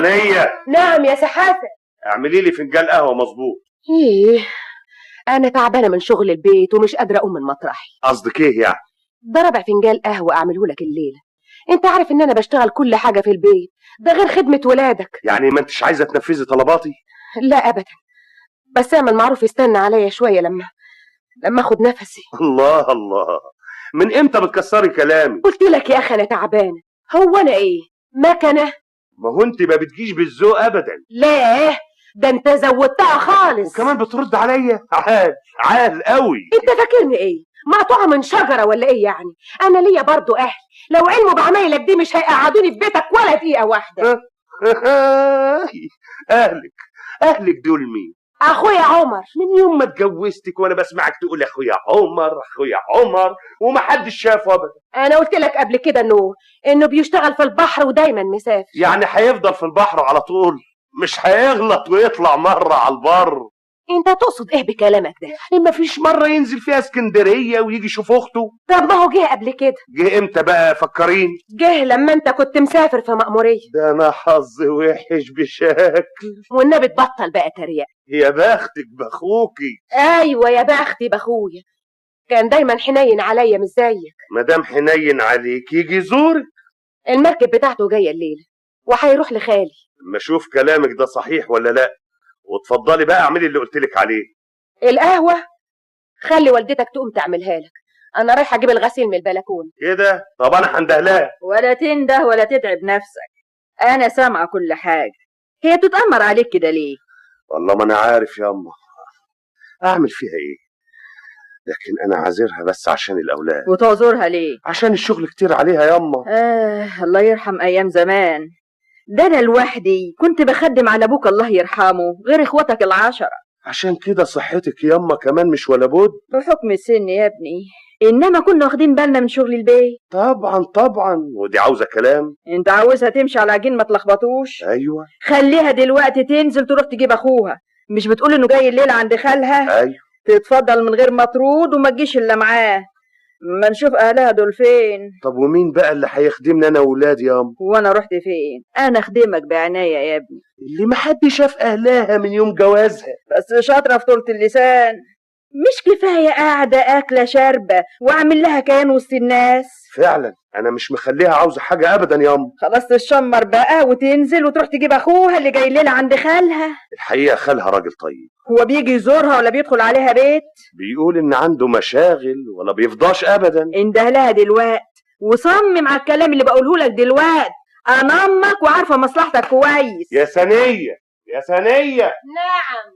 نية. نعم يا سحاسة. اعملي لي فنجان قهوة مظبوط. ايه، انا تعبانة من شغل البيت ومش قادرة اقوم من مطرحي. قصدك ايه يعني؟ ده ربع فنجان قهوة اعمله لك الليلة. انت عارف ان انا بشتغل كل حاجة في البيت، ده غير خدمة ولادك. يعني ما انتش عايزة تنفذي طلباتي؟ لا ابدا، بس اعمل معروف يستنى عليا شوية لما اخد نفسي. الله الله، من امتى بتكسري كلامي؟ قلت لك يا اخي انا تعبانة. هو انا ايه مكنة؟ ما هو انت ما بتجيش بالذوق ابدا. لا، ده انت زودتها خالص. وكمان بترد عليا عال قوي. انت فاكرني ايه، مقطوعة من شجرة ولا ايه يعني؟ انا ليا برضو اهل، لو علموا بعمايلك دي مش هيقعدوني في بيتك ولا دقيقة واحدة. اهلك دول مين؟ اخويا عمر. من يوم ما اتجوزتك وانا بسمعك تقول اخويا عمر اخويا عمر، ومحدش شافه ابدا. انا قلت لك قبل كده انه بيشتغل في البحر ودايما مسافر. يعني هيفضل في البحر على طول؟ مش هيغلط ويطلع مرة على البر؟ انت تقصد ايه بكلامك ده؟ يعني مفيش مرة ينزل فيها اسكندرية ويجي يشوف اخته؟ طب ما هو جه قبل كده. جه امتى بقى فكرين؟ جه لما انت كنت مسافر في مأمورية. ده انا حظي وحش بشكل. والنبي تبطل بقى تريق. يا بختك باخوكي. ايوه يا بختي باخويا، كان دايما حنين عليا مش زيك. مدام حنين عليك يجي يزورك. المركب بتاعته جايه الليله وهيروح لخالي. اما اشوف كلامك ده صحيح ولا لا، وتفضلي بقى اعملي اللي قلتلك عليه. القهوه خلي والدتك تقوم تعملها لك، انا رايحه اجيب الغسيل من البلكونه. كده؟ طب انا هندهلها. ولا تنده ولا تتعب نفسك، انا سامعه كل حاجه. هي بتتأمر عليك كده ليه؟ والله ما انا عارف يا اما اعمل فيها ايه، لكن انا عاذرها بس عشان الاولاد. وتعذرها ليه؟ عشان الشغل كتير عليها يا اما. الله يرحم ايام زمان، ده انا لوحدي كنت بخدم على ابوك الله يرحمه غير اخواتك العشرة. عشان كده صحتك يا اما كمان مش ولا بد. بحكم السن يا ابني، انما كنا واخدين بالنا من شغل البيت. طبعا طبعا، ودي عاوزه كلام. انت عاوزها تمشي على عجين ما تلخبطوش. ايوه. خليها دلوقتي تنزل تروح تجيب اخوها، مش بتقول انه جاي الليله عند خالها؟ ايوه. تتفضل من غير ما ترود وما تجيش الا معاه، ما نشوف اهلها دول فين. طب ومين بقى اللي هيخدمني انا واولادي يا ام؟ وانا رحت فين؟ انا اخدمك بعناية يا ابني. اللي محدش شاف اهلها من يوم جوازها. بس شاطره في طولة اللسان، مش كفايه قاعده اكله شاربه واعمل لها كيان وسط الناس؟ فعلا انا مش مخليها عاوزه حاجه ابدا يا ام. خلاص تشمر بقى وتنزل وتروح تجيب اخوها اللي جاي ليله عند خالها. الحقيقه خالها راجل طيب. هو بيجي يزورها ولا بيدخل عليها بيت؟ بيقول ان عنده مشاغل ولا بيفضاش ابدا. انده لها دلوقت وصمم على الكلام اللي بقوله لك دلوقت، انا امك وعارفه مصلحتك كويس. يا ثانيه يا ثانيه. نعم.